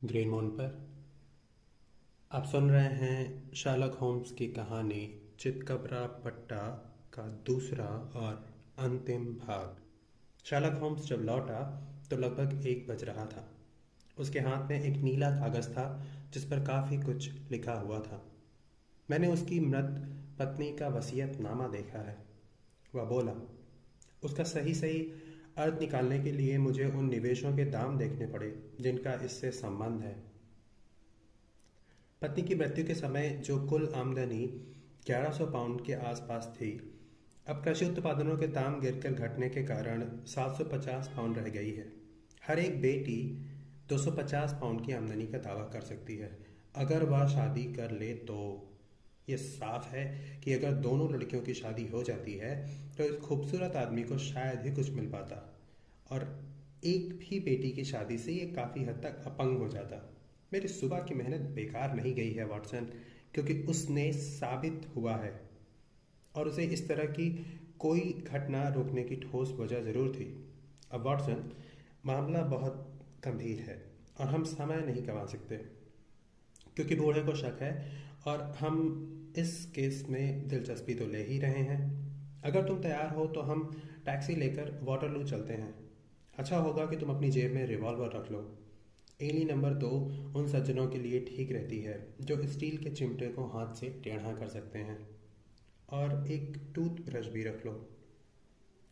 Green moon पर आप सुन रहे हैं शार्लक होम्स की कहानी चितकबरा पट्टा का दूसरा और अंतिम भाग। शार्लक होम्स जब लौटा तो लगभग 1 बज रहा था। उसके हाथ में एक नीला कागज था जिस पर काफी कुछ लिखा हुआ था। मैंने उसकी मृत पत्नी का वसीयतनामा देखा है, वह बोला। उसका सही सही अर्थ निकालने के लिए मुझे उन निवेशों के दाम देखने पड़े जिनका इससे संबंध है। पत्नी की मृत्यु के समय जो कुल आमदनी 1100 पाउंड के आसपास थी, अब कृषि उत्पादनों के दाम गिरकर घटने के कारण 750 पाउंड रह गई है। हर एक बेटी 250 पाउंड की आमदनी का दावा कर सकती है अगर वह शादी कर ले तो। ये साफ है कि अगर दोनों लड़कियों की शादी हो जाती है तो इस खूबसूरत आदमी को शायद ही कुछ मिल पाता, और एक भी बेटी की शादी से ये काफ़ी हद तक अपंग हो जाता। मेरी सुबह की मेहनत बेकार नहीं गई है वाटसन, क्योंकि उसने साबित हुआ है, और उसे इस तरह की कोई घटना रोकने की ठोस वजह ज़रूर थी। अब वाटसन, मामला बहुत गंभीर है और हम समय नहीं गंवा सकते, क्योंकि बूढ़े को शक है और हम इस केस में दिलचस्पी तो ले ही रहे हैं। अगर तुम तैयार हो तो हम टैक्सी लेकर वाटरलू चलते हैं। अच्छा होगा कि तुम अपनी जेब में रिवॉल्वर रख लो। एली नंबर 2 उन सज्जनों के लिए ठीक रहती है जो स्टील के चिमटे को हाथ से टेढ़ा कर सकते हैं, और एक टूथ ब्रश भी रख लो।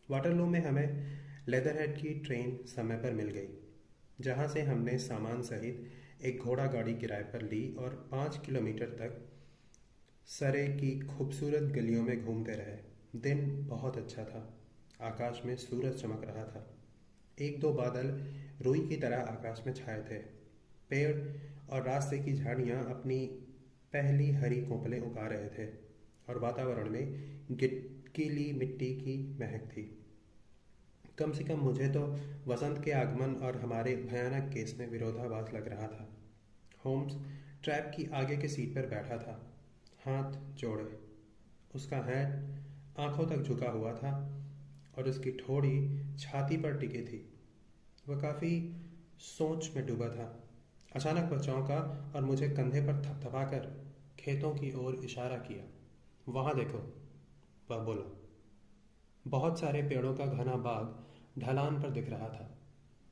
वाटरलू में हमें लेदरहेड की ट्रेन समय पर मिल गई, जहाँ से हमने सामान सहित एक घोड़ा गाड़ी किराए पर ली और 5 किलोमीटर तक सरे की खूबसूरत गलियों में घूमते रहे। दिन बहुत अच्छा था। आकाश में सूरज चमक रहा था। एक दो बादल रुई की तरह आकाश में छाए थे। पेड़ और रास्ते की झाड़ियाँ अपनी पहली हरी कोपलें उगा रहे थे, और वातावरण में गिटकीली मिट्टी की महक थी। कम से कम मुझे तो वसंत के आगमन और हमारे भयानक केस में विरोधाभास लग रहा था। होम्स ट्रैप की आगे की सीट पर बैठा था, हाथ जोड़े। उसका हैट आंखों तक झुका हुआ था और उसकी ठोड़ी छाती पर टिकी थी। वह काफ़ी सोच में डूबा था। अचानक वह चौंका और मुझे कंधे पर थपथपाकर खेतों की ओर इशारा किया। वहाँ देखो, वह बोला। बहुत सारे पेड़ों का घना बाग ढलान पर दिख रहा था।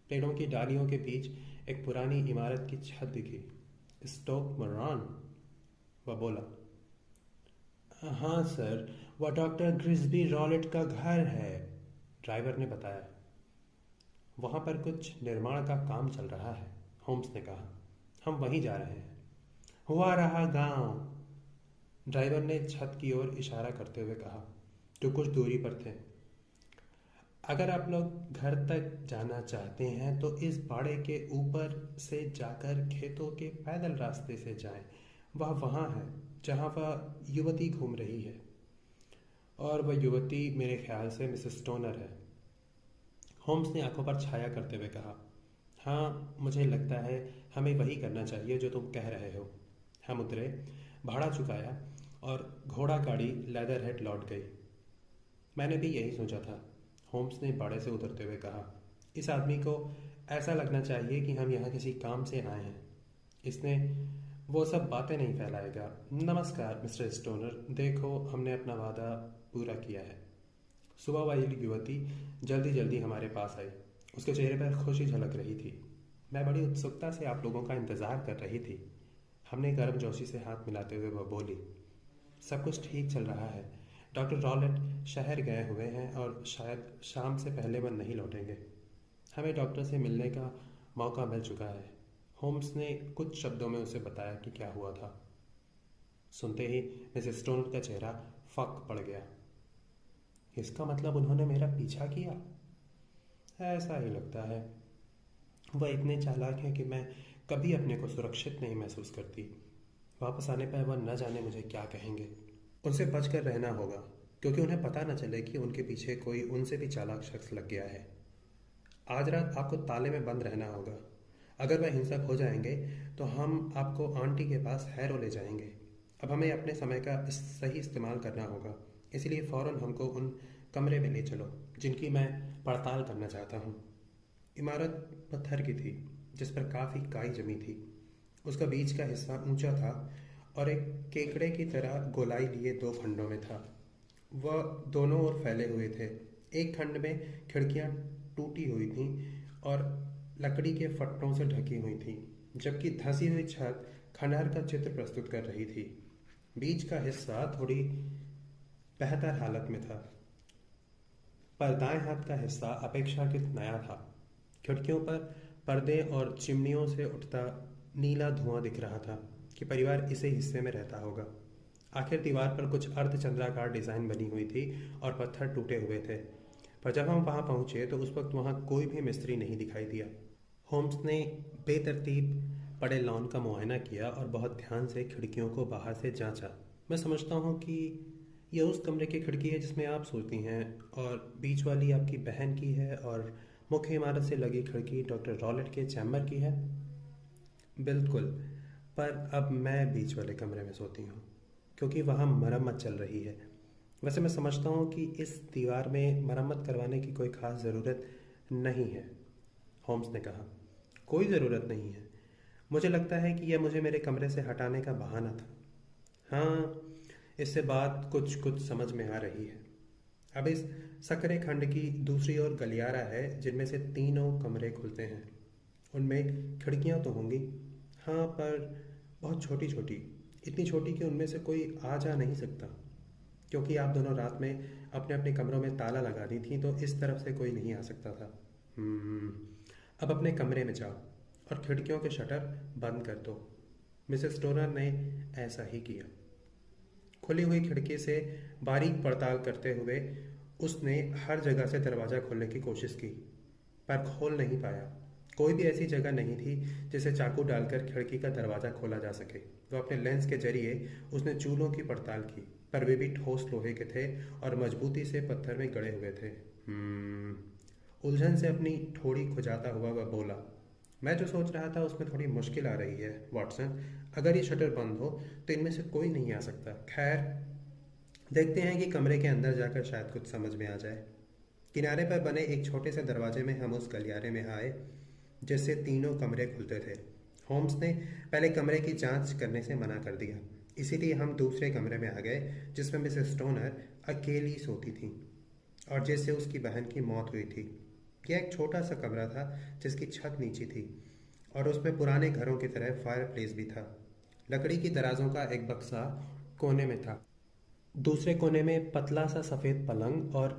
पेड़ों की डालियों के बीच एक पुरानी इमारत की छत दिखी। स्टोक मरान, वह बोला। हाँ सर, वह डॉक्टर ग्रिस्बी रॉलेट का घर है, ड्राइवर ने बताया। वहाँ पर कुछ निर्माण का काम चल रहा है, होम्स ने कहा। हम वहीं जा रहे हैं। हुआ रहा गांव, ड्राइवर ने छत की ओर इशारा करते हुए कहा, जो कुछ दूरी पर थे। अगर आप लोग घर तक जाना चाहते हैं तो इस बाड़े के ऊपर से जाकर खेतों के पैदल रास्ते से जाएं। वह वहाँ है जहाँ वह युवती घूम रही है, और वह युवती मेरे ख्याल से मिसेस स्टोनर है। होम्स ने आंखों पर छाया करते हुए कहा। हाँ, मुझे लगता है हमें वही करना चाहिए जो तुम कह रहे हो। हम उतरे, भाड़ा चुकाया और घोड़ा गाड़ी लेदरहेड लौट गई। मैंने भी यही सोचा था, होम्स ने बाड़े से उतरते हुए कहा। इस आदमी को ऐसा लगना चाहिए कि हम यहाँ किसी काम से आए हैं। इसने वो सब बातें नहीं फैलाएगा। नमस्कार मिस्टर स्टोनर, देखो हमने अपना वादा पूरा किया है। सुबह वाली युवती जल्दी जल्दी हमारे पास आई। उसके चेहरे पर खुशी झलक रही थी। मैं बड़ी उत्सुकता से आप लोगों का इंतज़ार कर रही थी। हमने गर्मजोशी से हाथ मिलाते हुए वह बोली। सब कुछ ठीक चल रहा है। डॉक्टर रॉलेट शहर गए हुए हैं और शायद शाम से पहले वह नहीं लौटेंगे। हमें डॉक्टर से मिलने का मौका मिल चुका है। होम्स ने कुछ शब्दों में उसे बताया कि क्या हुआ था। सुनते ही मिसेस स्टोनर का चेहरा फक पड़ गया। इसका मतलब उन्होंने मेरा पीछा किया? ऐसा ही लगता है। वह इतने चालाक हैं कि मैं कभी अपने को सुरक्षित नहीं महसूस करती। वापस आने पर वह न जाने मुझे क्या कहेंगे। उनसे बचकर रहना होगा, क्योंकि उन्हें पता न चले कि उनके पीछे कोई उनसे भी चालाक शख्स लग गया है। आज रात आपको ताले में बंद रहना होगा। अगर वह हिंसक हो जाएंगे तो हम आपको आंटी के पास हैरो ले जाएंगे। अब हमें अपने समय का सही इस्तेमाल करना होगा, इसलिए फ़ौरन हमको उन कमरे में ले चलो जिनकी मैं पड़ताल करना चाहता हूँ। इमारत पत्थर की थी, जिस पर काफ़ी काई जमी थी। उसका बीच का हिस्सा ऊंचा था और एक केकड़े की तरह गोलाई लिए दो खंडों में था। वह दोनों ओर फैले हुए थे। एक खंड में खिड़कियां टूटी हुई थीं और लकड़ी के फट्टों से ढकी हुई थीं, जबकि धंसी हुई छत खंडहर का चित्र प्रस्तुत कर रही थी। बीच का हिस्सा थोड़ी बेहतर हालत में था, पर दाएं हाथ का हिस्सा अपेक्षाकृत नया था। खिड़कियों पर पर्दे और चिमनियों से उठता नीला धुआं दिख रहा था कि परिवार इसी हिस्से में रहता होगा। आखिर दीवार पर कुछ अर्धचंद्राकार डिजाइन बनी हुई थी और पत्थर टूटे हुए थे, पर जब हम वहां पहुंचे तो उस वक्त वहां कोई भी मिस्त्री नहीं दिखाई दिया। होम्स ने बेतरतीब पड़े लॉन का मुआयना किया और बहुत ध्यान से खिड़कियों को बाहर से जांचा। मैं समझता हूँ कि यह उस कमरे की खिड़की है जिसमें आप सोती हैं, और बीच वाली आपकी बहन की है, और मुख्य इमारत से लगी खिड़की डॉक्टर रॉलेट के चैम्बर की है। बिल्कुल, पर अब मैं बीच वाले कमरे में सोती हूँ क्योंकि वहाँ मरम्मत चल रही है। वैसे मैं समझता हूँ कि इस दीवार में मरम्मत करवाने की कोई ख़ास ज़रूरत नहीं है, होम्स ने कहा। कोई ज़रूरत नहीं है। मुझे लगता है कि यह मुझे मेरे कमरे से हटाने का बहाना था। हाँ, इससे बात कुछ कुछ समझ में आ रही है। अब इस सकरे खंड की दूसरी ओर गलियारा है जिनमें से तीनों कमरे खुलते हैं। उनमें खिड़कियां तो होंगी, हाँ, पर बहुत छोटी छोटी, इतनी छोटी कि उनमें से कोई आ जा नहीं सकता। क्योंकि आप दोनों रात में अपने अपने कमरों में ताला लगा दी थी, तो इस तरफ से कोई नहीं आ सकता था। हम्म, अब अपने कमरे में जाओ और खिड़कियों के शटर बंद कर दो। मिसेस स्टोनर ने ऐसा ही किया। खुली हुई खिड़की से बारीक पड़ताल करते हुए उसने हर जगह से दरवाज़ा खोलने की कोशिश की, पर खोल नहीं पाया। कोई भी ऐसी जगह नहीं थी जिसे चाकू डालकर खिड़की का दरवाज़ा खोला जा सके। वो अपने लेंस के जरिए उसने चूल्हों की पड़ताल की, पर वे भी ठोस लोहे के थे और मजबूती से पत्थर में गड़े हुए थे। उलझन से अपनी ठोड़ी खुजाता हुआ वह बोला, मैं जो सोच रहा था उसमें थोड़ी मुश्किल आ रही है, वॉटसन। अगर ये शटर बंद हो तो इनमें से कोई नहीं आ सकता। खैर, देखते हैं कि कमरे के अंदर जाकर शायद कुछ समझ में आ जाए। किनारे पर बने एक छोटे से दरवाजे में हम उस गलियारे में आए जिससे तीनों कमरे खुलते थे। होम्स ने पहले कमरे की जांच करने से मना कर दिया, इसीलिए हम दूसरे कमरे में आ गए जिसमें मिसेस स्टोनर अकेली सोती थी और जिससे उसकी बहन की मौत हुई थी। यह एक छोटा सा कमरा था जिसकी छत नीची थी और उसमें पुराने घरों की तरह फायर प्लेस भी था। लकड़ी की दराजों का एक बक्सा कोने में था। दूसरे कोने में पतला सा सफ़ेद पलंग और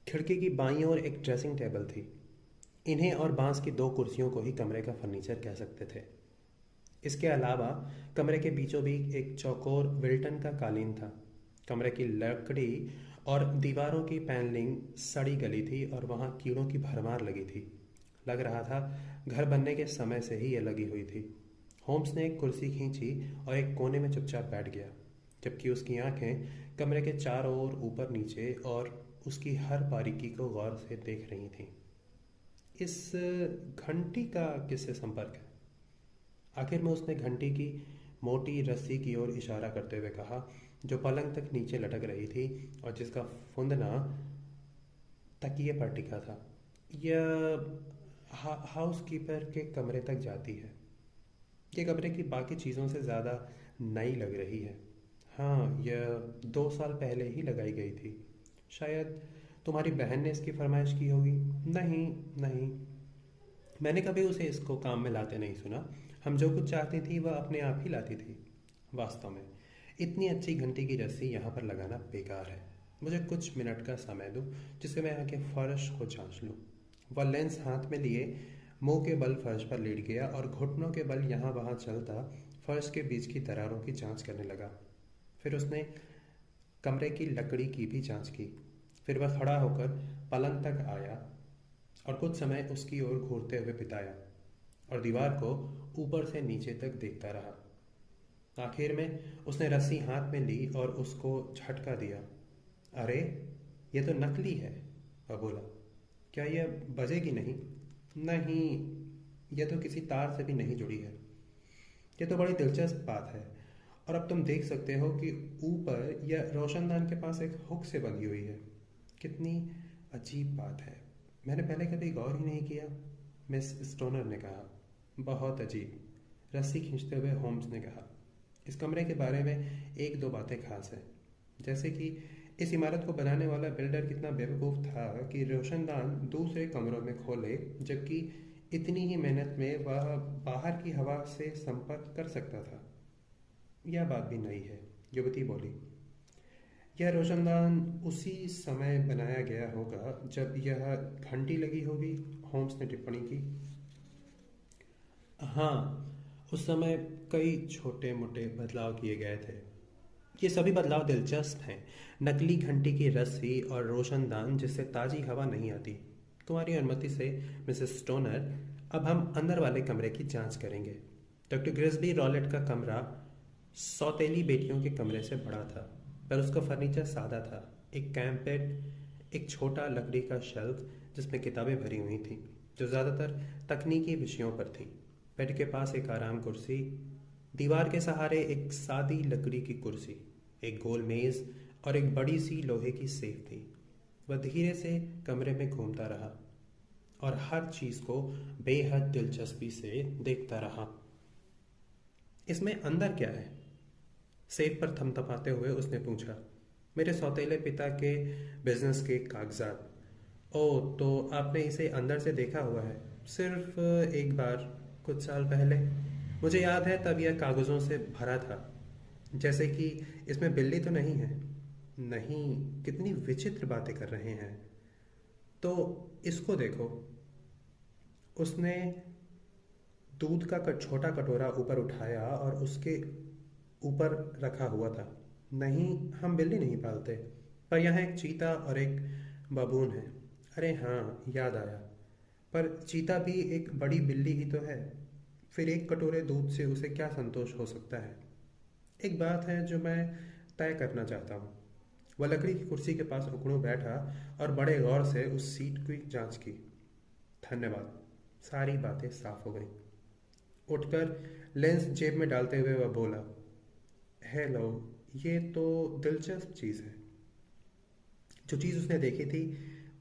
खिड़की की बाईं ओर एक ड्रेसिंग टेबल थी। इन्हें और बांस की दो कुर्सियों को ही कमरे का फर्नीचर कह सकते थे। इसके अलावा कमरे के बीचों बीच एक चौकोर विल्टन का कालीन था। कमरे की लकड़ी और दीवारों की पैनलिंग सड़ी गली थी और वहाँ कीड़ों की भरमार लगी थी। लग रहा था घर बनने के समय से ही यह लगी हुई थी। होम्स ने एक कुर्सी खींची और एक कोने में चुपचाप बैठ गया, जबकि उसकी आंखें कमरे के चारों ओर ऊपर नीचे और उसकी हर बारीकी को गौर से देख रही थीं। इस घंटी का किससे संपर्क है? आखिर में उसने घंटी की मोटी रस्सी की ओर इशारा करते हुए कहा, जो पलंग तक नीचे लटक रही थी और जिसका फुंदना तकिए पर टिका था। यह हाउसकीपर के कमरे तक जाती है। ये कमरे की बाकी चीज़ों से ज़्यादा नई लग रही है। हाँ, यह 2 साल पहले ही लगाई गई थी। शायद तुम्हारी बहन ने इसकी फरमाइश की होगी। नहीं नहीं, मैंने कभी उसे इसको काम में लाते नहीं सुना। हम जो कुछ चाहती थी वह अपने आप ही लाती थी। वास्तव में इतनी अच्छी घंटी की रस्सी यहाँ पर लगाना बेकार है। मुझे कुछ मिनट का समय दो जिससे मैं आके फर्श को जांच लूँ। वह लेंस हाथ में लिए मुंह के बल फर्श पर लेट गया और घुटनों के बल यहाँ वहाँ चलता फर्श के बीच की दरारों की जांच करने लगा। फिर उसने कमरे की लकड़ी की भी जांच की। फिर वह खड़ा होकर पलंग तक आया और कुछ समय उसकी ओर घूरते हुए बिताया और दीवार को ऊपर से नीचे तक देखता रहा। आखिर में उसने रस्सी हाथ में ली और उसको झटका दिया। अरे, यह तो नकली है, वह बोला। क्या यह बजेगी नहीं? नहीं, यह तो किसी तार से भी नहीं जुड़ी है। यह तो बड़ी दिलचस्प बात है। और अब तुम देख सकते हो कि ऊपर यह रोशनदान के पास एक हुक से बंधी हुई है। कितनी अजीब बात है, मैंने पहले कभी गौर ही नहीं किया। मिस स्टोनर ने कहा। बहुत अजीब, रस्सी खींचते हुए होम्स ने कहा। इस कमरे के बारे में एक दो बातें खास हैं, जैसे कि इस इमारत को बनाने वाला बिल्डर कितना बेवकूफ़ था कि रोशनदान दूसरे कमरों में खोले, जबकि इतनी ही मेहनत में वह बाहर की हवा से संपर्क कर सकता था। यह बात भी नई है, युवती बोली। यह रोशनदान उसी समय बनाया गया होगा जब यह घंटी लगी होगी, होम्स ने टिप्पणी की। हाँ, उस समय कई छोटे मोटे बदलाव किए गए थे। ये सभी बदलाव दिलचस्प हैं। नकली घंटी की रस्सी और रोशनदान जिससे ताज़ी हवा नहीं आती। तुम्हारी अनुमति से मिसेस स्टोनर, अब हम अंदर वाले कमरे की जांच करेंगे। डॉक्टर ग्रिस्बी रॉलेट का कमरा सौतेली बेटियों के कमरे से बड़ा था, पर उसका फर्नीचर सादा था। एक कैंप बेड, एक छोटा लकड़ी का शेल्फ जिसमें किताबें भरी हुई थीं, जो ज़्यादातर तकनीकी विषयों पर थीं। बेड के पास एक आराम कुर्सी, दीवार के सहारे एक सादी लकड़ी की कुर्सी, एक गोल मेज और एक बड़ी सी लोहे की सेफ थी। वह धीरे से कमरे में घूमता रहा और हर चीज़ को बेहद दिलचस्पी से देखता रहा। इसमें अंदर क्या है? सेफ पर थपथपाते हुए उसने पूछा। मेरे सौतेले पिता के बिजनेस के कागजात। ओह, तो आपने इसे अंदर से देखा हुआ है? सिर्फ एक बार, कुछ साल पहले। मुझे याद है तब यह कागज़ों से भरा था। जैसे कि इसमें बिल्ली तो नहीं है? नहीं, कितनी विचित्र बातें कर रहे हैं। तो इसको देखो। उसने दूध का छोटा कटोरा ऊपर उठाया और उसके ऊपर रखा हुआ था। नहीं, हम बिल्ली नहीं पालते, पर यहाँ एक चीता और एक बबून है। अरे हाँ, याद आया। पर चीता भी एक बड़ी बिल्ली ही तो है। फिर एक कटोरे दूध से उसे क्या संतोष हो सकता है? एक बात है जो मैं तय करना चाहता हूँ। वह लकड़ी की कुर्सी के पास उकड़ू बैठा और बड़े गौर से उस सीट की जांच की। धन्यवाद, सारी बातें साफ हो गई। उठकर लेंस जेब में डालते हुए वह बोला, हेलो, ये तो दिलचस्प चीज़ है। जो चीज़ उसने देखी थी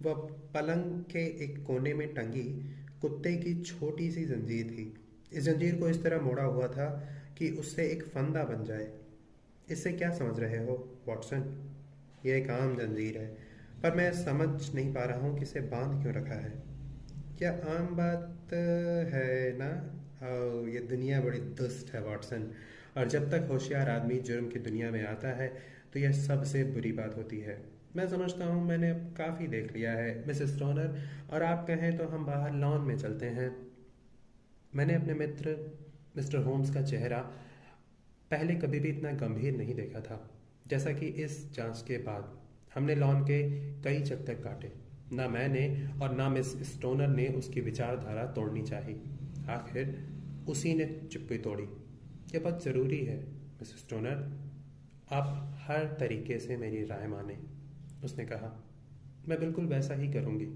वह पलंग के एक कोने में टंगी कुत्ते की छोटी सी जंजीर थी। इस जंजीर को इस तरह मोड़ा हुआ था कि उससे एक फंदा बन जाए। इससे क्या समझ रहे हो, वॉटसन? यह एक आम जंजीर है, पर मैं समझ नहीं पा रहा हूँ कि इसे बांध क्यों रखा है। यह आम बात है ना? ये दुनिया बड़ी दुष्ट है, वॉटसन। और जब तक होशियार आदमी जुर्म की दुनिया में आता है तो यह सबसे बुरी बात होती है। मैं समझता हूँ मैंने काफ़ी देख लिया है, मिसेस स्टोनर, और आप कहें तो हम बाहर लॉन में चलते हैं। मैंने अपने मित्र मिस्टर होम्स का चेहरा पहले कभी भी इतना गंभीर नहीं देखा था जैसा कि इस जांच के बाद। हमने लॉन के कई चक्कर काटे। ना मैंने और ना मिस स्टोनर ने उसकी विचारधारा तोड़नी चाही। आखिर उसी ने चुप्पी तोड़ी। यह बहुत ज़रूरी है मिस स्टोनर, आप हर तरीके से मेरी राय माने, उसने कहा। मैं बिल्कुल वैसा ही करूँगी।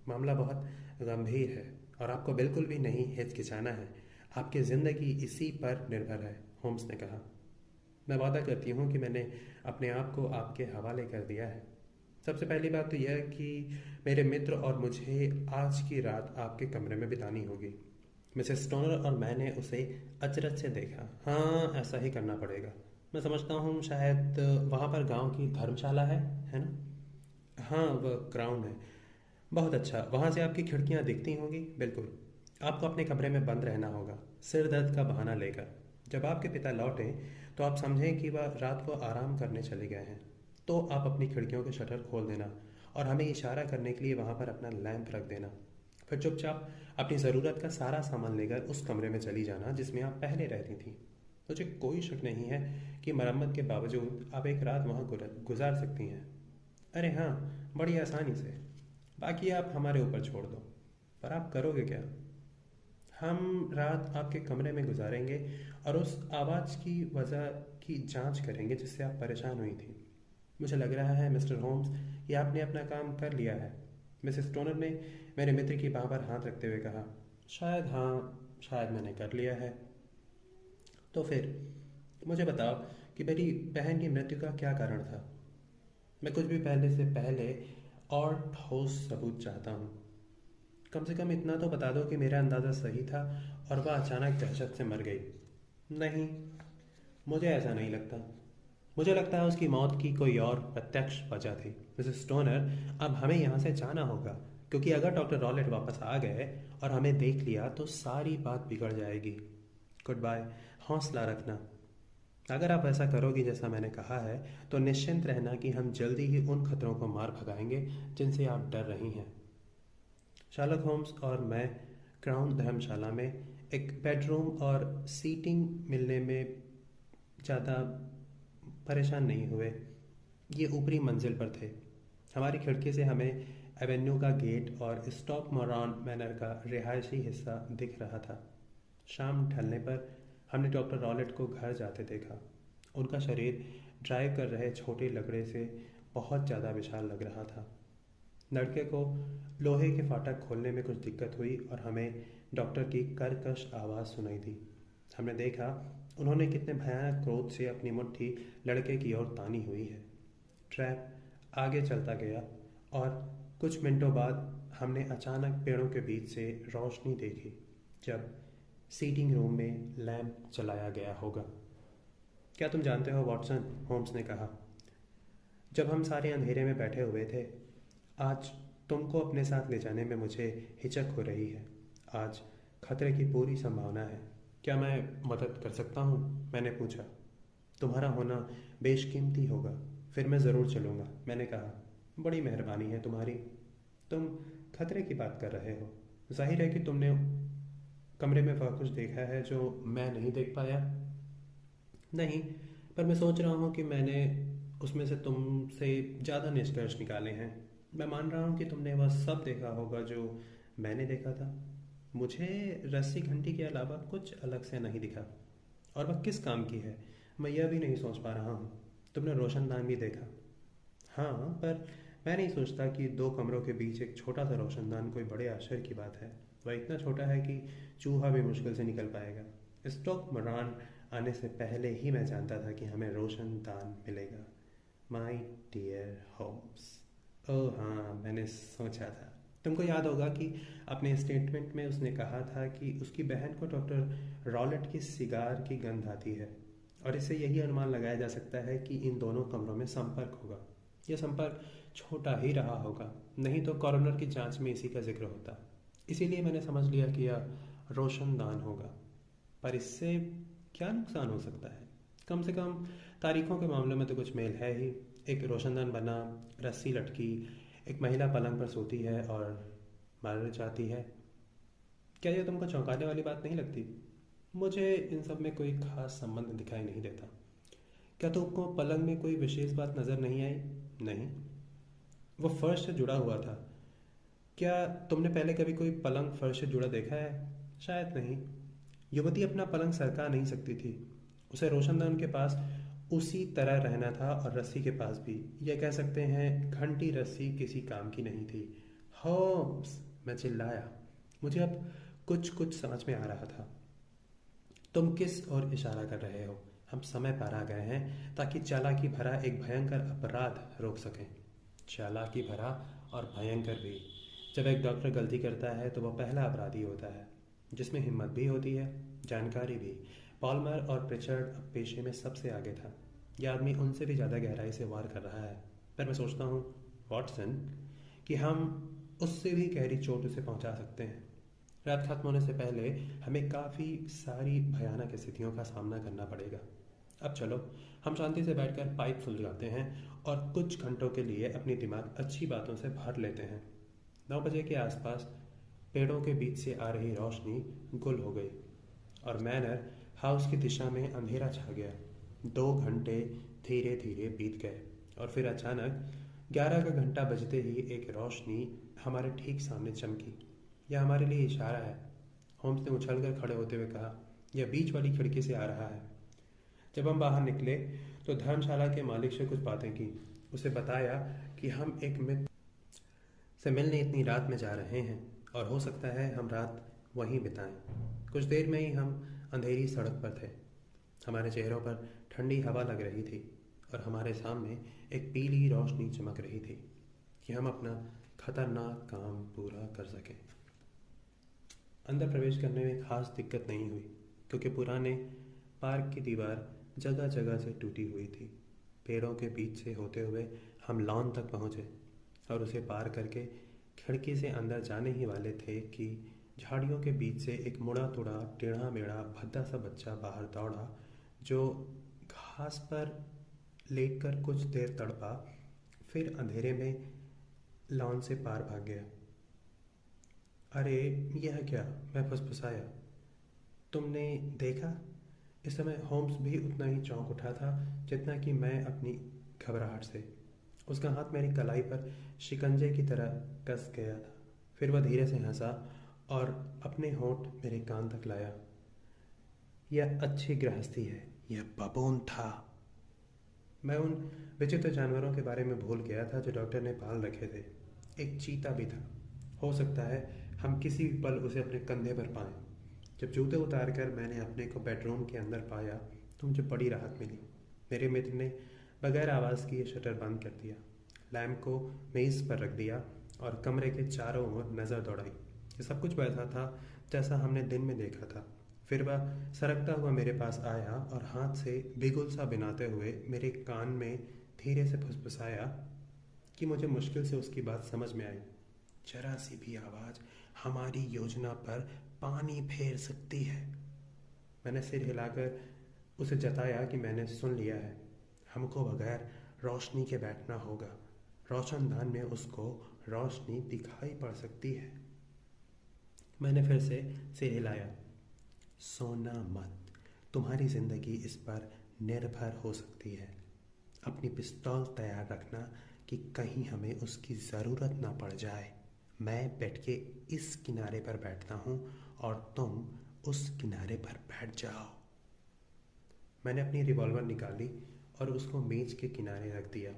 मामला बहुत गंभीर है और आपको बिल्कुल भी नहीं हिचकिचाना है। आपकी ज़िंदगी इसी पर निर्भर है, होम्स ने कहा। मैं वादा करती हूँ कि मैंने अपने आप को आपके हवाले कर दिया है। सबसे पहली बात तो यह कि मेरे मित्र और मुझे आज की रात आपके कमरे में बितानी होगी। मिसेस स्टोनर और मैंने उसे अचरज से देखा। हाँ, ऐसा ही करना पड़ेगा। मैं समझता हूँ शायद वहाँ पर गांव की धर्मशाला है ना? हाँ, वह ग्राउंड है। बहुत अच्छा, वहाँ से आपकी खिड़कियाँ दिखती होंगी। बिल्कुल। आपको अपने कमरे में बंद रहना होगा, सिर दर्द का बहाना लेकर। जब आपके पिता लौटें तो आप समझें कि वह रात को आराम करने चले गए हैं, तो आप अपनी खिड़कियों के शटर खोल देना और हमें इशारा करने के लिए वहाँ पर अपना लैंप रख देना। फिर चुपचाप अपनी ज़रूरत का सारा सामान लेकर उस कमरे में चली जाना जिसमें आप पहले रहती थी। मुझे कोई शक नहीं है कि मरम्मत के बावजूद आप एक रात वहाँ गुजार सकती हैं। अरे हाँ, बड़ी आसानी से। बाकी आप हमारे ऊपर छोड़ दो। पर आप करोगे क्या? हम रात आपके कमरे में गुजारेंगे और उस आवाज़ की वजह की जांच करेंगे जिससे आप परेशान हुई थी। मुझे लग रहा है मिस्टर होम्स कि आपने अपना काम कर लिया है, मिसेस टोनर ने मेरे मित्र की बाह पर हाथ रखते हुए कहा। शायद हाँ, शायद मैंने कर लिया है। तो फिर मुझे बताओ कि मेरी बहन की मृत्यु का क्या कारण था? मैं कुछ भी पहले से पहले और ठोस सबूत चाहता हूँ। कम से कम इतना तो बता दो कि मेरा अंदाज़ा सही था और वह अचानक दहशत से मर गई। नहीं, मुझे ऐसा नहीं लगता। मुझे लगता है उसकी मौत की कोई और प्रत्यक्ष वजह थी। मिसेस स्टोनर, अब हमें यहाँ से जाना होगा, क्योंकि अगर डॉक्टर रॉलेट वापस आ गए और हमें देख लिया तो सारी बात बिगड़ जाएगी। Good bye. हौसला रखना। अगर आप ऐसा करोगी जैसा मैंने कहा है तो निश्चिंत रहना कि हम जल्दी ही उन खतरों को मार भगाएंगे जिनसे आप डर रही हैं। शार्लक होम्स और मैं क्राउन धर्मशाला में एक बेडरूम और सीटिंग मिलने में ज़्यादा परेशान नहीं हुए। ये ऊपरी मंजिल पर थे। हमारी खिड़की से हमें एवेन्यू का गेट और स्टॉक मोरान मैनर का रिहायशी हिस्सा दिख रहा था। शाम ढलने पर हमने डॉक्टर रॉलेट को घर जाते देखा। उनका शरीर ड्राइव कर रहे छोटे लकड़े से बहुत ज़्यादा विशाल लग रहा था। लड़के को लोहे के फाटक खोलने में कुछ दिक्कत हुई और हमें डॉक्टर की कर्कश आवाज़ सुनाई दी। हमने देखा उन्होंने कितने भयानक क्रोध से अपनी मुट्ठी लड़के की ओर तानी हुई है। ट्रैप आगे चलता गया और कुछ मिनटों बाद हमने अचानक पेड़ों के बीच से रोशनी देखी, जब सीटिंग रूम में लैंप जलाया गया होगा। क्या तुम जानते हो वॉटसन, होम्स ने कहा जब हम सारे अंधेरे में बैठे हुए थे, आज तुमको अपने साथ ले जाने में मुझे हिचक हो रही है। आज खतरे की पूरी संभावना है। क्या मैं मदद कर सकता हूँ? मैंने पूछा। तुम्हारा होना बेशकीमती होगा, फिर मैं ज़रूर चलूँगा, मैंने कहा। बड़ी मेहरबानी है तुम्हारी। तुम खतरे की बात कर रहे हो। जाहिर है कि तुमने कमरे में वह कुछ देखा है जो मैं नहीं देख पाया। नहीं, पर मैं सोच रहा हूँ कि मैंने उसमें से तुमसे ज़्यादा निष्कर्ष निकाले हैं। मैं मान रहा हूँ कि तुमने वह सब देखा होगा जो मैंने देखा था। मुझे रस्सी घंटी के अलावा कुछ अलग से नहीं दिखा। और वह किस काम की है, मैं यह भी नहीं सोच पा रहा हूँ। तुमने रोशनदान भी देखा? हाँ, पर मैं नहीं सोचता कि दो कमरों के बीच एक छोटा सा रोशनदान कोई बड़े आश्चर्य की बात है। वह इतना छोटा है कि चूहा भी मुश्किल से निकल पाएगा। स्टॉक मरान आने से पहले ही मैं जानता था कि हमें रोशनदान मिलेगा। My dear Holmes. ओह हाँ, मैंने सोचा था। तुमको याद होगा कि अपने स्टेटमेंट में उसने कहा था कि उसकी बहन को डॉक्टर रॉलेट की सिगार की गंध आती है, और इससे यही अनुमान लगाया जा सकता है कि इन दोनों कमरों में संपर्क होगा। यह संपर्क छोटा ही रहा होगा, नहीं तो कॉरोनर की जांच में इसी का जिक्र होता। इसीलिए मैंने समझ लिया कि यह रोशनदान होगा। पर इससे क्या नुकसान हो सकता है? कम से कम तारीखों के मामले में तो कुछ मेल है ही। एक रोशनदान बना, रस्सी लटकी, एक महिला पलंग पर सोती है और मर जाती है। क्या यह तुमको चौंकाने वाली बात नहीं लगती? मुझे इन सब में कोई खास संबंध दिखाई नहीं देता। क्या तुमको पलंग में कोई विशेष बात नज़र नहीं आई? नहीं, वो फर्श से जुड़ा हुआ था। क्या तुमने पहले कभी कोई पलंग फर्श से जुड़ा देखा है? शायद नहीं। युवती अपना पलंग सरका नहीं सकती थी। उसे रोशनदान के पास उसी तरह रहना था और रस्सी के पास भी। यह कह सकते हैं घंटी रस्सी किसी काम की नहीं थी। होम्स, मैं चिल्लाया। मुझे अब कुछ कुछ समझ में आ रहा था। तुम किस ओर इशारा कर रहे हो? हम समय पर आ गए हैं ताकि चालाकी भरा एक भयंकर अपराध रोक सकें। चालाकी भरा और भयंकर भी। जब एक डॉक्टर गलती करता है तो वह पहला अपराधी होता है, जिसमें हिम्मत भी होती है, जानकारी भी। पॉलमर और प्रिचर्ड अब पेशे में सबसे आगे था। यह आदमी उनसे भी ज़्यादा गहराई से वार कर रहा है। पर मैं सोचता हूँ वॉटसन कि हम उससे भी गहरी चोट उसे पहुँचा सकते हैं। रात खत्म होने से पहले हमें काफ़ी सारी भयानक स्थितियों का सामना करना पड़ेगा। अब चलो, हम शांति से बैठकर पाइप सुलगाते हैं और कुछ घंटों के लिए अपनी दिमाग अच्छी बातों से भर लेते हैं। 9 बजे के आसपास पेड़ों के बीच से आ रही रोशनी गुल हो गई और मैनर हाउस की दिशा में अंधेरा छा गया। 2 घंटे धीरे धीरे बीत गए और फिर अचानक 11 का घंटा बजते ही एक रोशनी हमारे ठीक सामने चमकी। यह हमारे लिए इशारा है, होम्स ने उछलकर खड़े होते हुए कहा। यह बीच वाली खिड़की से आ रहा है। जब हम बाहर निकले तो धर्मशाला के मालिक से कुछ बातें की। उसे बताया कि हम एक मित्र से मिलने इतनी रात में जा रहे हैं और हो सकता है हम रात वहीं बिताएं। कुछ देर में ही हम अंधेरी सड़क पर थे। हमारे चेहरों पर ठंडी हवा लग रही थी और हमारे सामने एक पीली रोशनी चमक रही थी कि हम अपना खतरनाक काम पूरा कर सकें। अंदर प्रवेश करने में खास दिक्कत नहीं हुई, क्योंकि पुराने पार्क की दीवार जगह जगह से टूटी हुई थी। पेड़ों के बीच से होते हुए हम लॉन तक पहुंचे और उसे पार करके खिड़की से अंदर जाने ही वाले थे कि झाड़ियों के बीच से एक मुड़ा तुड़ा टेढ़ा मेढ़ा भद्दा सा बच्चा बाहर दौड़ा, जो घास पर लेटकर कुछ देर तड़पा, फिर अंधेरे में लॉन से पार भाग गया। अरे, यह क्या? मैं फुसफुसाया। तुमने देखा? इस समय होम्स भी उतना ही चौंक उठा था जितना कि मैं अपनी घबराहट से। उसका हाथ मेरी कलाई पर शिकंजे की तरह कस गया था। फिर वह धीरे से हंसा और अपने होंठ मेरे कान तक लाया। यह अच्छी गृहस्थी है, यह बबून था। मैं उन विचित्र जानवरों के बारे में भूल गया था जो डॉक्टर ने पाल रखे थे। एक चीता भी था। हो सकता है हम किसी भी पल उसे अपने कंधे पर पाएं। जब जूते उतारकर मैंने अपने को बेडरूम के अंदर पाया तो मुझे बड़ी राहत मिली। मेरे मित्र ने बगैर आवाज़ किए शटर बंद कर दिया, लैम्प को मेज़ पर रख दिया और कमरे के चारों ओर नज़र दौड़ाई। ये सब कुछ वैसा था जैसा हमने दिन में देखा था। फिर वह सरकता हुआ मेरे पास आया और हाथ से बिगुल सा बिनाते हुए मेरे कान में धीरे से फुसफुसाया कि मुझे मुश्किल से उसकी बात समझ में आई। जरा सी भी आवाज़ हमारी योजना पर पानी फेर सकती है। मैंने सिर हिलाकर उसे जताया कि मैंने सुन लिया है। हमको बगैर रोशनी के बैठना होगा। रोशनदान में उसको रोशनी दिखाई पड़ सकती है। मैंने फिर से सिर हिलाया। सोना मत, तुम्हारी जिंदगी इस पर निर्भर हो सकती है। अपनी पिस्तौल तैयार रखना कि कहीं हमें उसकी ज़रूरत ना पड़ जाए। मैं बेड के इस किनारे पर बैठता हूँ और तुम उस किनारे पर बैठ जाओ। मैंने अपनी रिवॉल्वर निकाली और उसको मेज के किनारे रख दिया।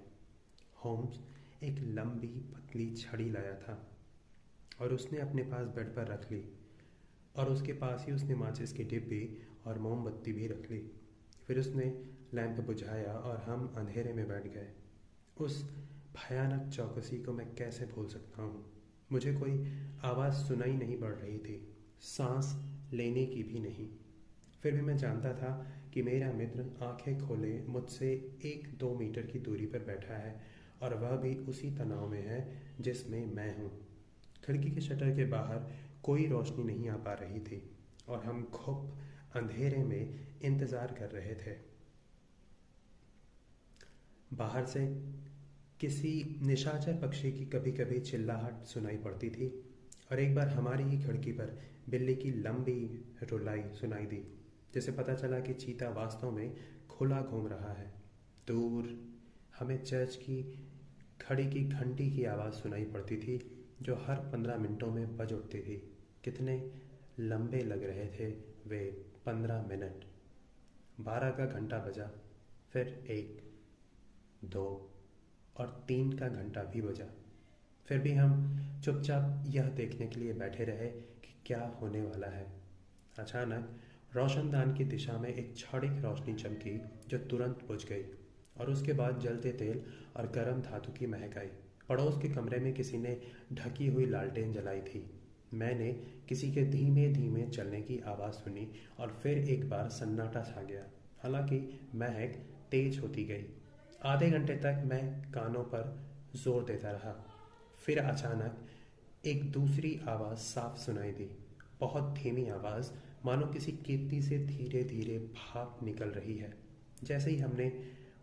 होम्स एक लंबी पतली छड़ी लाया था और उसने अपने पास बेड पर रख ली, और उसके पास ही उसने माचिस की डिब्बी और मोमबत्ती भी रख ली। फिर उसने लैंप बुझाया और हम अंधेरे में बैठ गए। उस भयानक चौकसी को मैं कैसे भूल सकता हूँ। मुझे कोई आवाज़ सुनाई नहीं पड़ रही थी, सांस लेने की भी नहीं। फिर भी मैं जानता था कि मेरा मित्र आंखें खोले मुझसे 1-2 मीटर की दूरी पर बैठा है, और वह भी उसी तनाव में है जिसमें मैं हूँ। खिड़की के शटर के बाहर कोई रोशनी नहीं आ पा रही थी और हम घुप अंधेरे में इंतज़ार कर रहे थे। बाहर से किसी निशाचर पक्षी की कभी कभी चिल्लाहट सुनाई पड़ती थी, और एक बार हमारी ही खिड़की पर बिल्ली की लंबी रुलाई सुनाई दी, जिससे पता चला कि चीता वास्तव में खुला घूम रहा है। दूर हमें चर्च की घड़ी की घंटी की आवाज़ सुनाई पड़ती थी, जो हर 15 मिनटों में बज उठती थी। कितने लंबे लग रहे थे वे 15 मिनट। 12 का घंटा बजा, फिर 1, 2 और 3 का घंटा भी बजा। फिर भी हम चुपचाप यह देखने के लिए बैठे रहे कि क्या होने वाला है। अचानक रोशनदान की दिशा में एक क्षणिक रोशनी चमकी, जो तुरंत बुझ गई, और उसके बाद जलते तेल और गर्म धातु की महक आई। पड़ोस के कमरे में किसी ने ढकी हुई लालटेन जलाई थी। मैंने किसी के धीमे धीमे चलने की आवाज़ सुनी और फिर एक बार सन्नाटा छा गया। हालांकि महक तेज होती गई। आधे घंटे तक मैं कानों पर जोर देता रहा। फिर अचानक एक दूसरी आवाज़ साफ सुनाई दी, बहुत धीमी आवाज़, मानो किसी कीर्ति से धीरे धीरे भाप निकल रही है। जैसे ही हमने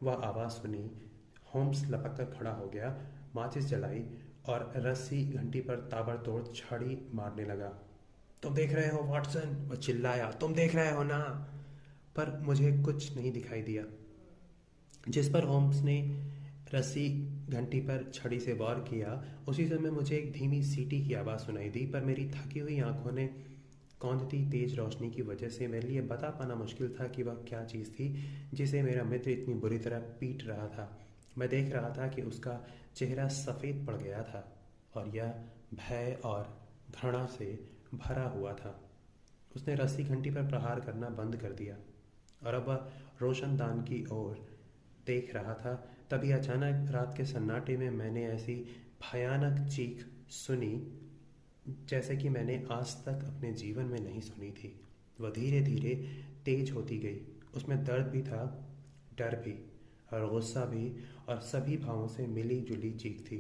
वह आवाज़ सुनी, होम्स लपक कर खड़ा हो गया, माचिस जलाई और रस्सी घंटी पर ताबड़तोड़ छड़ी मारने लगा। तुम देख रहे हो वाटसन? वह चिल्लाया। तुम देख रहे हो ना? पर मुझे कुछ नहीं दिखाई दिया। जिस पर होम्स ने रस्सी घंटी पर छड़ी से वार किया, उसी समय मुझे एक धीमी सीटी की आवाज़ सुनाई दी, पर मेरी थकी हुई आंखों ने कौंधती तेज रोशनी की वजह से मेरे लिए बता पाना मुश्किल था कि वह क्या चीज़ थी जिसे मेरा मित्र इतनी बुरी तरह पीट रहा था। मैं देख रहा था कि उसका चेहरा सफ़ेद पड़ गया था और यह भय और घृणा से भरा हुआ था। उसने रस्सी घंटी पर प्रहार करना बंद कर दिया और अब वह रोशनदान की ओर देख रहा था। तभी अचानक रात के सन्नाटे में मैंने ऐसी भयानक चीख सुनी जैसे कि मैंने आज तक अपने जीवन में नहीं सुनी थी। वह धीरे धीरे तेज होती गई। उसमें दर्द भी था, डर भी, और गुस्सा भी, और सभी भावों से मिली जुली चीख थी।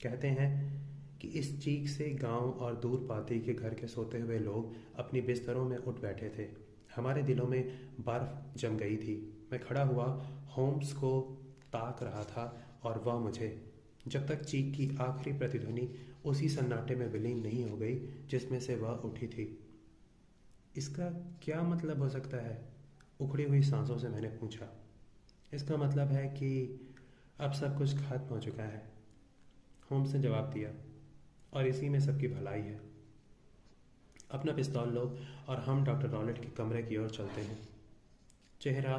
कहते हैं कि इस चीख से गांव और दूर पाती के घर के सोते हुए लोग अपनी बिस्तरों में उठ बैठे थे। हमारे दिलों में बर्फ जम गई थी। मैं खड़ा हुआ होम्स को ताक रहा था और वह मुझे, जब तक चीख की आखिरी प्रतिध्वनि उसी सन्नाटे में विलीन नहीं हो गई जिसमें से वह उठी थी। इसका क्या मतलब हो सकता है? उखड़ी हुई सांसों से मैंने पूछा। इसका मतलब है कि अब सब कुछ खत्म हो चुका है, होम्स ने जवाब दिया, और इसी में सबकी भलाई है। अपना पिस्तौल लो और हम डॉक्टर रॉलेट के कमरे की ओर चलते हैं। चेहरा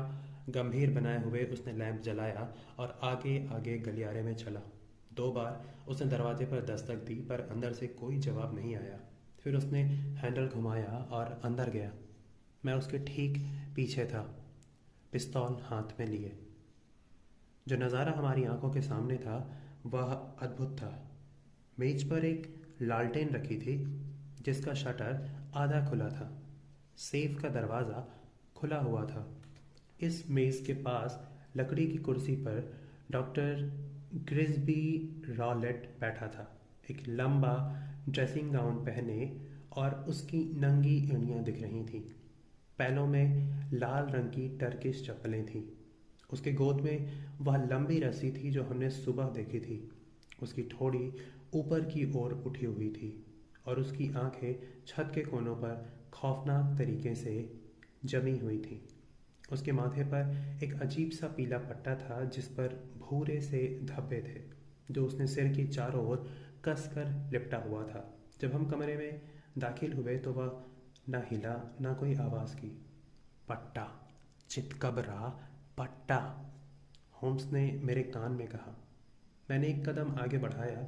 गंभीर बनाए हुए उसने लैंप जलाया और आगे आगे गलियारे में चला। 2 बार उसने दरवाजे पर दस्तक दी पर अंदर से कोई जवाब नहीं आया। फिर उसने हैंडल घुमाया और अंदर गया। मैं उसके ठीक पीछे था, पिस्तौल हाथ में लिए। जो नज़ारा हमारी आंखों के सामने था वह अद्भुत था। मेज पर एक लालटेन रखी थी जिसका शटर आधा खुला था। सेफ का दरवाज़ा खुला हुआ था। इस मेज़ के पास लकड़ी की कुर्सी पर डॉक्टर ग्रिस्बी रॉलेट बैठा था, एक लंबा ड्रेसिंग गाउन पहने, और उसकी नंगी एड़ियाँ दिख रही थीं। पैरों में लाल रंग की टर्किश चप्पलें थीं। उसके गोद में वह लंबी रस्सी थी जो हमने सुबह देखी थी। उसकी ठोड़ी ऊपर की ओर उठी हुई थी और उसकी आंखें छत के कोनों पर खौफनाक तरीके से जमी हुई थीं। उसके माथे पर एक अजीब सा पीला पट्टा था जिस पर भूरे से धब्बे थे, जो उसने सिर की चारों ओर कसकर लिपटा हुआ था। जब हम कमरे में दाखिल हुए तो वह न हिला, न कोई आवाज़ की। पट्टा, चितकबरा पट्टा, होम्स ने मेरे कान में कहा। मैंने एक कदम आगे बढ़ाया।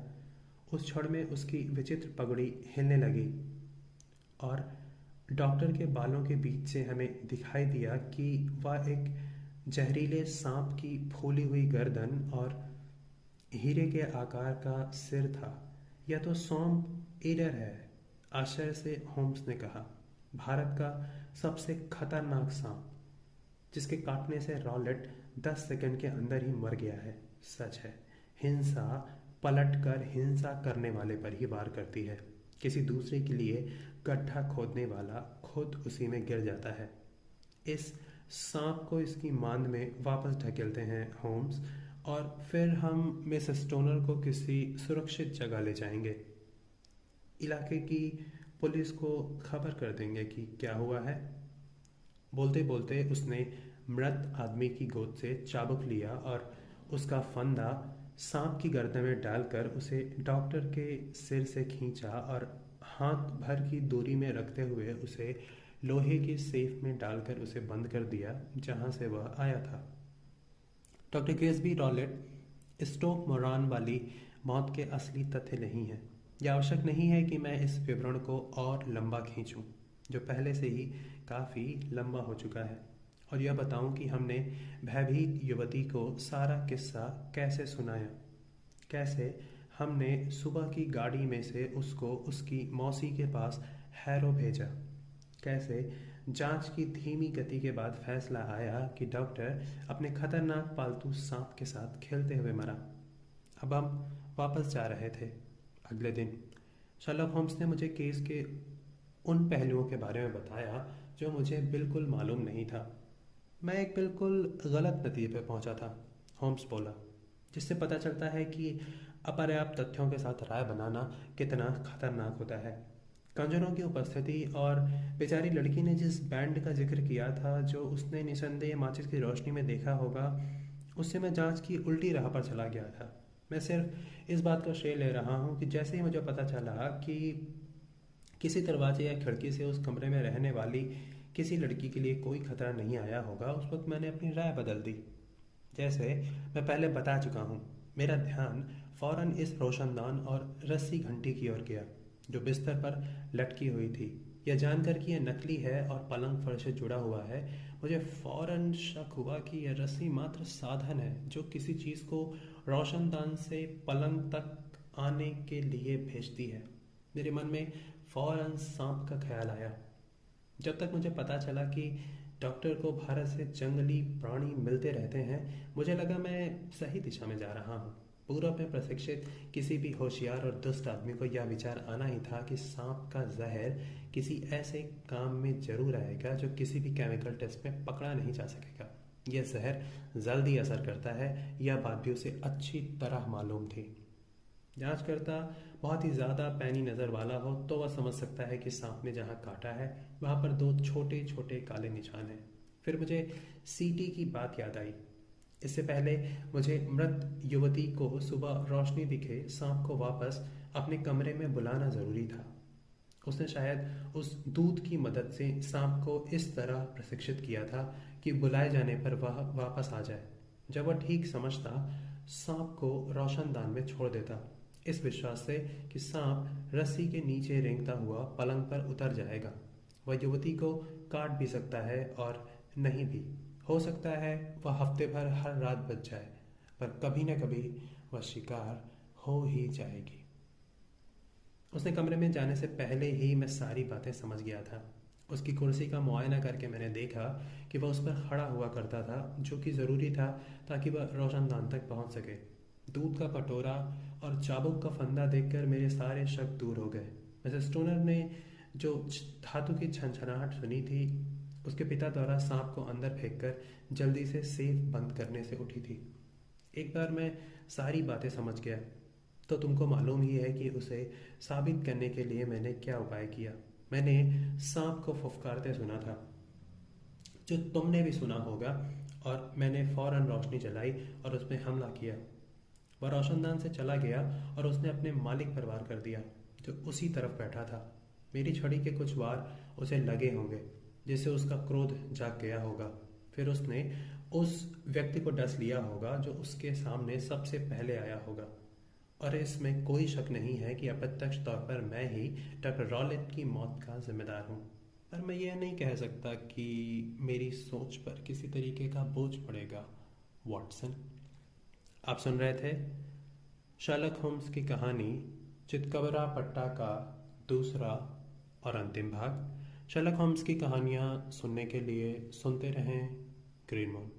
उस क्षण में उसकी विचित्र पगड़ी हिलने लगी और डॉक्टर के बालों के बीच से हमें दिखाई दिया कि वह एक जहरीले सांप की फूली हुई गर्दन और हीरे के आकार का सिर था। यह तो सॉम्प एडर है, आश्चर्य से होम्स ने कहा। भारत का सबसे खतरनाक सांप, जिसके काटने से रॉलेट 10 सेकंड के अंदर ही मर गया है। सच है, हिंसा पलटकर हिंसा करने वाले पर ही वार करती है। किसी दूसरे के लिए गड्ढा खोदने वाला खुद उसी में गिर जाता है। इस सांप को इसकी मांद में वापस ढकेलते हैं होम्स, और फिर हम मिस स्टोनर को किसी सुरक्षित जगह ले जाएंगे। इलाके की पुलिस को खबर कर देंगे कि क्या हुआ है। बोलते बोलते उसने मृत आदमी की गोद से चाबुक लिया और उसका फंदा सांप की गर्दन में डालकर उसे डॉक्टर के सिर से खींचा और हाथ भर की दूरी में रखते हुए उसे लोहे के सेफ में डालकर उसे बंद कर दिया जहां से वह आया था। डॉक्टर ग्रिस्बी रॉलेट स्टोक मोरान वाली मौत के असली तथ्य नहीं है। यह आवश्यक नहीं है कि मैं इस विवरण को और लंबा खींचूं, जो पहले से ही काफ़ी लंबा हो चुका है, और यह बताऊं कि हमने भयभीत युवती को सारा किस्सा कैसे सुनाया, कैसे हमने सुबह की गाड़ी में से उसको उसकी मौसी के पास हैरो भेजा, कैसे जांच की धीमी गति के बाद फैसला आया कि डॉक्टर अपने खतरनाक पालतू सांप के साथ खेलते हुए मरा। अब हम वापस जा रहे थे। अगले दिन शर्लक होम्स ने मुझे केस के उन पहलुओं के बारे में बताया जो मुझे बिल्कुल मालूम नहीं था। मैं एक बिल्कुल गलत नतीजे पर पहुंचा था, होम्स बोला, जिससे पता चलता है कि अपर्याप्त तथ्यों के साथ राय बनाना कितना खतरनाक होता है। कंजरों की उपस्थिति और बेचारी लड़की ने जिस बैंड का जिक्र किया था जो उसने निसंदेह माचिस की रोशनी में देखा होगा, उससे मैं जांच की उल्टी राह पर चला गया था। मैं सिर्फ इस बात का श्रेय ले रहा हूँ कि जैसे ही मुझे पता चला कि किसी दरवाजे या खिड़की से उस कमरे में रहने वाली किसी लड़की के लिए कोई खतरा नहीं आया होगा, उस वक्त मैंने अपनी राय बदल दी। जैसे मैं पहले बता चुका हूँ, मेरा ध्यान फौरन इस रोशनदान और रस्सी घंटी की ओर गया जो बिस्तर पर लटकी हुई थी। यह जानकर कि यह नकली है और पलंग फर्श से जुड़ा हुआ है, मुझे फौरन शक हुआ कि यह रस्सी मात्र साधन है जो किसी चीज़ को रोशनदान से पलंग तक आने के लिए भेजती है। मेरे मन में फौरन सांप का ख्याल आया। जब तक मुझे पता चला कि डॉक्टर को भारत से जंगली प्राणी मिलते रहते हैं, मुझे लगा मैं सही दिशा में जा रहा हूँ। पूर्व में प्रशिक्षित किसी भी होशियार और दुष्ट आदमी को यह विचार आना ही था कि सांप का जहर किसी ऐसे काम में जरूर आएगा जो किसी भी केमिकल टेस्ट में पकड़ा नहीं जा सकेगा। यह जहर जल्दी असर करता है, यह बात भी उसे अच्छी तरह मालूम थी। जांचकर्ता बहुत ही ज़्यादा पैनी नज़र वाला हो तो वह समझ सकता है कि सांप ने जहाँ काटा है वहाँ पर 2 छोटे छोटे काले निशान हैं। फिर मुझे सीटी की बात याद आई। इससे पहले मुझे मृत युवती को सुबह रोशनी दिखे सांप को वापस अपने कमरे में बुलाना ज़रूरी था। उसने शायद उस दूत की मदद से सांप को इस तरह प्रशिक्षित किया था कि बुलाए जाने पर वह वापस आ जाए। जब वह ठीक समझता, सांप को रोशनदान में छोड़ देता, इस विश्वास से कि सांप रस्सी के नीचे रेंगता हुआ पलंग पर उतर जाएगा। वह युवती को काट भी सकता है और नहीं भी। हो सकता है वह हफ्ते भर हर रात बच जाए, पर कभी न कभी वह शिकार हो ही जाएगी। उसने कमरे में जाने से पहले ही मैं सारी बातें समझ गया था। उसकी कुर्सी का मुआयना करके मैंने देखा कि वह उस पर खड़ा हुआ करता था, जो कि ज़रूरी था ताकि वह रोशनदान तक पहुंच सके। दूध का कटोरा और चाबुक का फंदा देखकर मेरे सारे शक दूर हो गए। मिसेस स्टोनर ने जो धातु की छनछनाहट सुनी थी, उसके पिता द्वारा सांप को अंदर फेंककर जल्दी से सेफ बंद करने से उठी थी। एक बार मैं सारी बातें समझ गया तो तुमको मालूम ही है कि उसे साबित करने के लिए मैंने क्या उपाय किया। मैंने सांप को फुफकारते सुना था, जो तुमने भी सुना होगा, और मैंने फौरन रोशनी जलाई और उस पर हमला किया। वह रोशनदान से चला गया और उसने अपने मालिक पर वार कर दिया, जो उसी तरफ बैठा था। मेरी छड़ी के कुछ वार उसे लगे होंगे, जिससे उसका क्रोध जाग गया होगा। फिर उसने उस व्यक्ति को डस लिया होगा जो उसके सामने सबसे पहले आया होगा। और इसमें कोई शक नहीं है कि अप्रत्यक्ष तौर पर मैं ही डॉक्टर रॉलेट की मौत का जिम्मेदार हूँ। पर मैं यह नहीं कह सकता कि मेरी सोच पर किसी तरीके का बोझ पड़ेगा, वॉटसन। आप सुन रहे थे शर्लक होम्स की कहानी चितकबरा पट्टा का दूसरा और अंतिम भाग। शर्लक होम्स की कहानियाँ सुनने के लिए सुनते रहें ग्रीन मून।